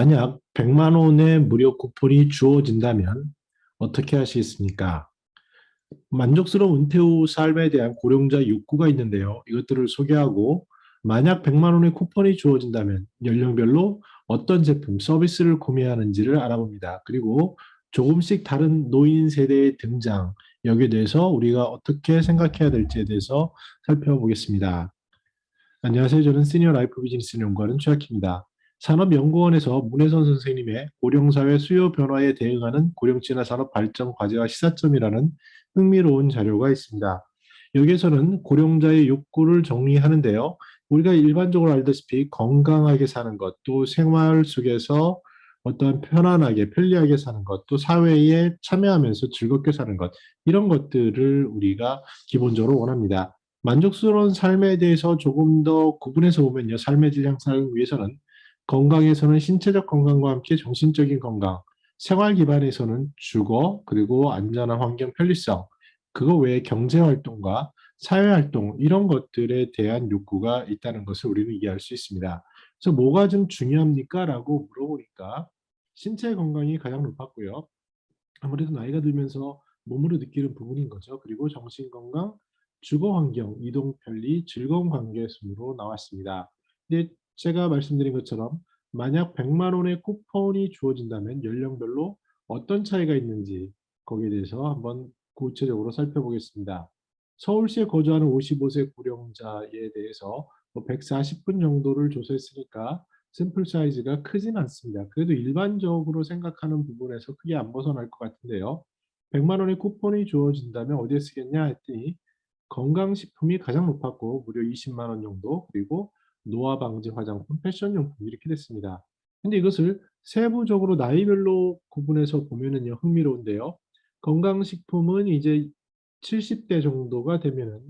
만약 100만 원의 무료 쿠폰이 주어진다면 어떻게 하시겠습니까? 만족스러운 은퇴 후 삶에 대한 고령자 욕구가 있는데요. 이것들을 소개하고 만약 100만 원의 쿠폰이 주어진다면 연령별로 어떤 제품, 서비스를 구매하는지를 알아봅니다. 그리고 조금씩 다른 노인 세대의 등장, 여기에 대해서 우리가 어떻게 생각해야 될지에 대해서 살펴보겠습니다. 안녕하세요. 저는 시니어 라이프 비즈니스 연구하는 최학입니다. 산업연구원에서 문혜선 선생님의 고령사회 수요 변화에 대응하는 고령진화 산업 발전 과제와 시사점이라는 흥미로운 자료가 있습니다. 여기에서는 고령자의 욕구를 정리하는데요. 우리가 일반적으로 알다시피 건강하게 사는 것, 또 생활 속에서 어떤 편안하게, 편리하게 사는 것, 또 사회에 참여하면서 즐겁게 사는 것, 이런 것들을 우리가 기본적으로 원합니다. 만족스러운 삶에 대해서 조금 더 구분해서 보면요. 삶의 질 향상을 위해서는 건강에서는 신체적 건강과 함께 정신적인 건강, 생활 기반에서는 주거, 그리고 안전한 환경 편리성, 그거 외에 경제 활동과 사회 활동, 이런 것들에 대한 욕구가 있다는 것을 우리는 이해할 수 있습니다. 그래서 뭐가 좀 중요합니까? 라고 물어보니까 신체 건강이 가장 높았고요. 아무래도 나이가 들면서 몸으로 느끼는 부분인 거죠. 그리고 정신 건강, 주거 환경, 이동 편리, 즐거운 관계 순으로 나왔습니다. 근데 제가 말씀드린 것처럼 만약 100만 원의 쿠폰이 주어진다면 연령별로 어떤 차이가 있는지 거기에 대해서 한번 구체적으로 살펴보겠습니다. 서울시에 거주하는 55세 고령자에 대해서 140분 정도를 조사했으니까 샘플 사이즈가 크진 않습니다. 그래도 일반적으로 생각하는 부분에서 크게 안 벗어날 것 같은데요. 100만 원의 쿠폰이 주어진다면 어디에 쓰겠냐 했더니 건강식품이 가장 높았고 무려 20만 원 정도, 그리고 노화 방지 화장품, 패션용품 이렇게 됐습니다. 근데 이것을 세부적으로 나이별로 구분해서 보면은요 흥미로운데요. 건강식품은 이제 70대 정도가 되면은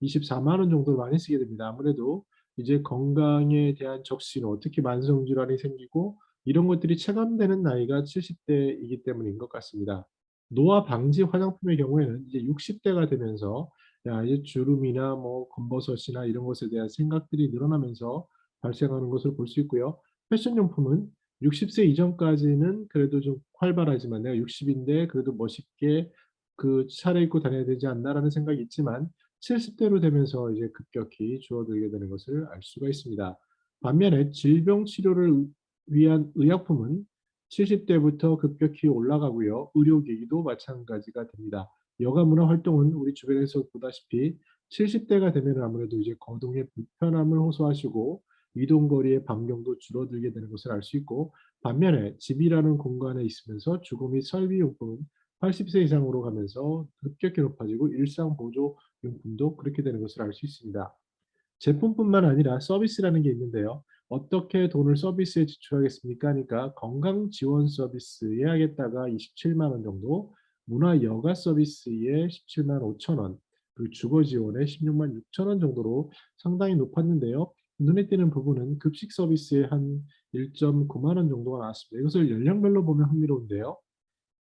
24만 원 정도를 많이 쓰게 됩니다. 아무래도 이제 건강에 대한 적신호, 특히 만성질환이 생기고 이런 것들이 체감되는 나이가 70대이기 때문인 것 같습니다. 노화 방지 화장품의 경우에는 이제 60대가 되면서 야, 이제 주름이나 뭐 검버섯이나 이런 것에 대한 생각들이 늘어나면서 발생하는 것을 볼 수 있고요. 패션용품은 60세 이전까지는 그래도 좀 활발하지만 내가 60인데 그래도 멋있게 그 차려입고 다녀야 되지 않나라는 생각이 있지만 70대로 되면서 이제 급격히 줄어들게 되는 것을 알 수가 있습니다. 반면에 질병 치료를 위한 의약품은 70대부터 급격히 올라가고요. 의료기기도 마찬가지가 됩니다. 여가 문화 활동은 우리 주변에서 보다시피 70대가 되면 아무래도 이제 거동의 불편함을 호소하시고 이동 거리의 반경도 줄어들게 되는 것을 알 수 있고, 반면에 집이라는 공간에 있으면서 주거 및 설비 용품은 80세 이상으로 가면서 급격히 높아지고 일상 보조 용품도 그렇게 되는 것을 알 수 있습니다. 제품뿐만 아니라 서비스라는 게 있는데요. 어떻게 돈을 서비스에 지출하겠습니까? 하니까 건강 지원 서비스에 하겠다가 27만 원 정도, 문화 여가 서비스에 17만 5천 원, 그리고 주거 지원에 16만 6천 원 정도로 상당히 높았는데요. 눈에 띄는 부분은 급식 서비스에 한 1.9만 원 정도가 나왔습니다. 이것을 연령별로 보면 흥미로운데요.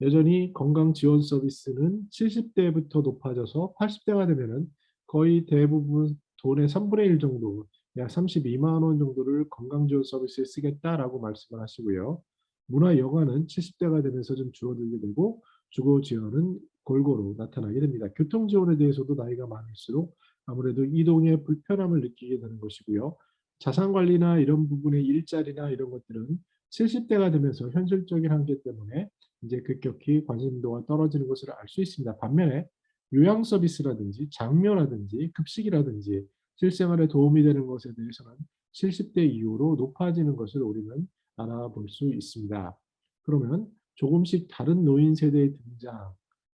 여전히 건강 지원 서비스는 70대부터 높아져서 80대가 되면은 거의 대부분 돈의 3분의 1 정도, 약 32만 원 정도를 건강 지원 서비스에 쓰겠다라고 말씀을 하시고요. 문화 여가는 70대가 되면서 좀 줄어들게 되고 주거 지원은 골고루 나타나게 됩니다. 교통 지원에 대해서도 나이가 많을수록 아무래도 이동에 불편함을 느끼게 되는 것이고요. 자산 관리나 이런 부분의 일자리나 이런 것들은 70대가 되면서 현실적인 한계 때문에 이제 급격히 관심도가 떨어지는 것을 알 수 있습니다. 반면에 요양 서비스라든지 장려라든지 급식이라든지 실생활에 도움이 되는 것에 대해서는 70대 이후로 높아지는 것을 우리는 알아볼 수 있습니다. 그러면 조금씩 다른 노인 세대의 등장,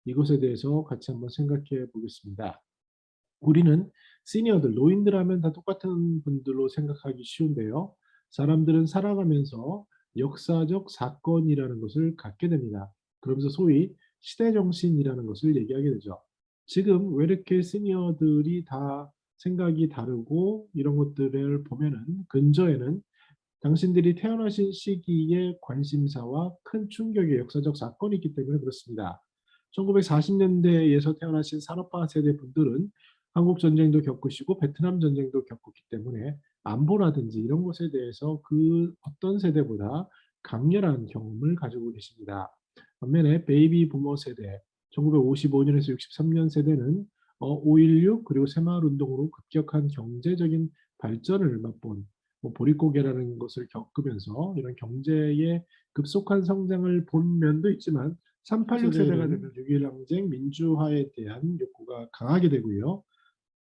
이것에 대해서 같이 한번 생각해 보겠습니다. 우리는 시니어들, 노인들 하면 다 똑같은 분들로 생각하기 쉬운데요. 사람들은 살아가면서 역사적 사건이라는 것을 갖게 됩니다. 그러면서 소위 시대정신이라는 것을 얘기하게 되죠. 지금 왜 이렇게 시니어들이 다 생각이 다르고 이런 것들을 보면은 근저에는 당신들이 태어나신 시기의 관심사와 큰 충격의 역사적 사건이 있기 때문에 그렇습니다. 1940년대에서 태어나신 산업화 세대 분들은 한국 전쟁도 겪으시고 베트남 전쟁도 겪었기 때문에 안보라든지 이런 것에 대해서 그 어떤 세대보다 강렬한 경험을 가지고 계십니다. 반면에 베이비 부머 세대, 1955년에서 63년 세대는 5.16 그리고 새마을운동으로 급격한 경제적인 발전을 맛본 보릿고개라는 것을 겪으면서 이런 경제의 급속한 성장을 본 면도 있지만 386 세대가 되면 6.1 항쟁 민주화에 대한 욕구가 강하게 되고요.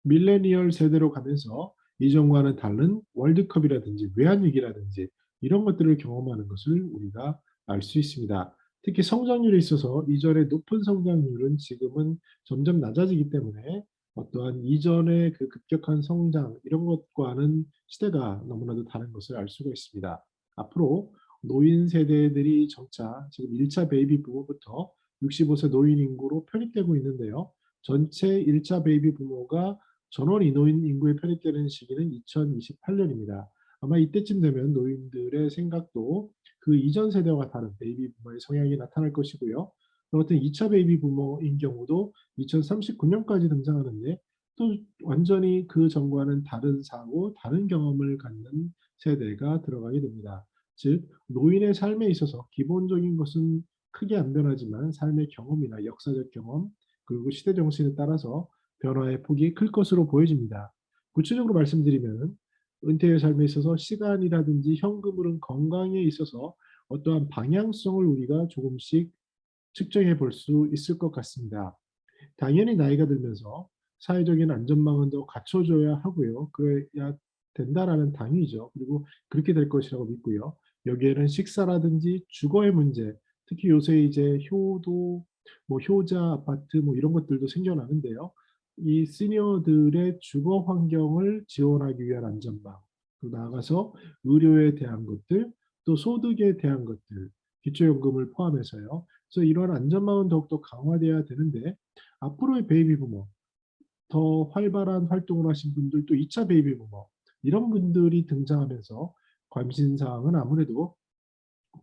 밀레니얼 세대로 가면서 이전과는 다른 월드컵이라든지 외환위기라든지 이런 것들을 경험하는 것을 우리가 알 수 있습니다. 특히 성장률에 있어서 이전의 높은 성장률은 지금은 점점 낮아지기 때문에 어떠한 이전의 그 급격한 성장 이런 것과는 시대가 너무나도 다른 것을 알 수가 있습니다. 앞으로 노인 세대들이 점차 지금 1차 베이비 부모부터 65세 노인 인구로 편입되고 있는데요. 전체 1차 베이비 부모가 전원 인노인 인구에 편입되는 시기는 2028년입니다. 아마 이때쯤 되면 노인들의 생각도 그 이전 세대와 다른 베이비 부머의 성향이 나타날 것이고요. 또 같은 2차 베이비 부머인 경우도 2039년까지 등장하는데 또 완전히 그 전과는 다른 사고, 다른 경험을 갖는 세대가 들어가게 됩니다. 즉, 노인의 삶에 있어서 기본적인 것은 크게 안 변하지만 삶의 경험이나 역사적 경험, 그리고 시대 정신에 따라서 변화의 폭이 클 것으로 보여집니다. 구체적으로 말씀드리면 은퇴의 삶에 있어서 시간이라든지 현금으로는 건강에 있어서 어떠한 방향성을 우리가 조금씩 측정해 볼 수 있을 것 같습니다. 당연히 나이가 들면서 사회적인 안전망은 더 갖춰줘야 하고요. 그래야 된다라는 당위죠. 그리고 그렇게 될 것이라고 믿고요. 여기에는 식사라든지 주거의 문제, 특히 요새 이제 효도, 효자 아파트 이런 것들도 생겨나는데요. 이 시니어들의 주거 환경을 지원하기 위한 안전망, 또 나아가서 의료에 대한 것들, 또 소득에 대한 것들, 기초연금을 포함해서요. 그래서 이러한 안전망은 더욱더 강화돼야 되는데 앞으로의 베이비 부머, 더 활발한 활동을 하신 분들 또 2차 베이비 부머 이런 분들이 등장하면서 관심 사항은 아무래도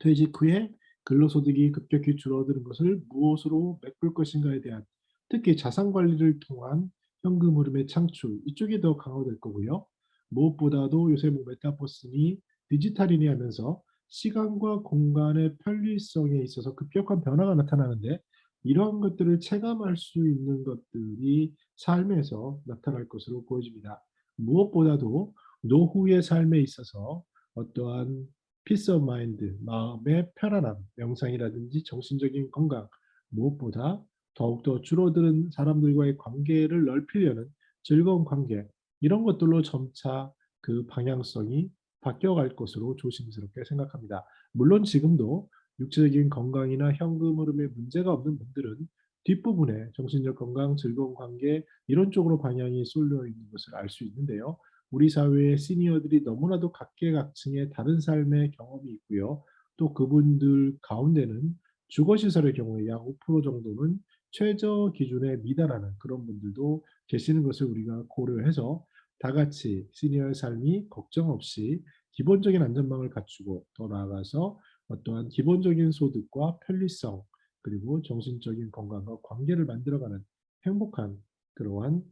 퇴직 후에 근로소득이 급격히 줄어드는 것을 무엇으로 메꿀 것인가에 대한 특히 자산 관리를 통한 현금 흐름의 창출 이쪽이 더 강화될 거고요. 무엇보다도 요새 메타버스니 디지털이니 하면서 시간과 공간의 편리성에 있어서 급격한 변화가 나타나는데 이러한 것들을 체감할 수 있는 것들이 삶에서 나타날 것으로 보여집니다. 무엇보다도 노후의 삶에 있어서 어떠한 피스 오브 마인드, 마음의 편안함, 명상이라든지 정신적인 건강, 무엇보다 더욱더 줄어드는 사람들과의 관계를 넓히려는 즐거운 관계, 이런 것들로 점차 그 방향성이 바뀌어갈 것으로 조심스럽게 생각합니다. 물론 지금도 육체적인 건강이나 현금 흐름에 문제가 없는 분들은 뒷부분에 정신적 건강, 즐거운 관계 이런 쪽으로 방향이 쏠려 있는 것을 알 수 있는데요. 우리 사회의 시니어들이 너무나도 각계각층의 다른 삶의 경험이 있고요. 또 그분들 가운데는 주거시설의 경우에 약 5% 정도는 최저 기준에 미달하는 그런 분들도 계시는 것을 우리가 고려해서 다 같이 시니어의 삶이 걱정 없이 기본적인 안전망을 갖추고 더 나아가서 어떠한 기본적인 소득과 편리성 그리고 정신적인 건강과 관계를 만들어가는 행복한 그러한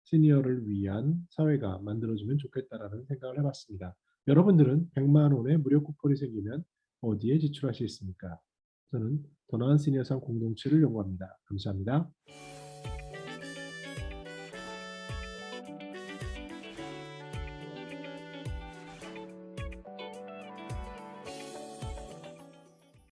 시니어를 위한 사회가 만들어지면 좋겠다라는 생각을 해봤습니다. 여러분들은 100만 원의 무료 쿠폰이 생기면 어디에 지출하시겠습니까? 저는 더 나은 시니어 삶 공동체를 연구합니다. 감사합니다.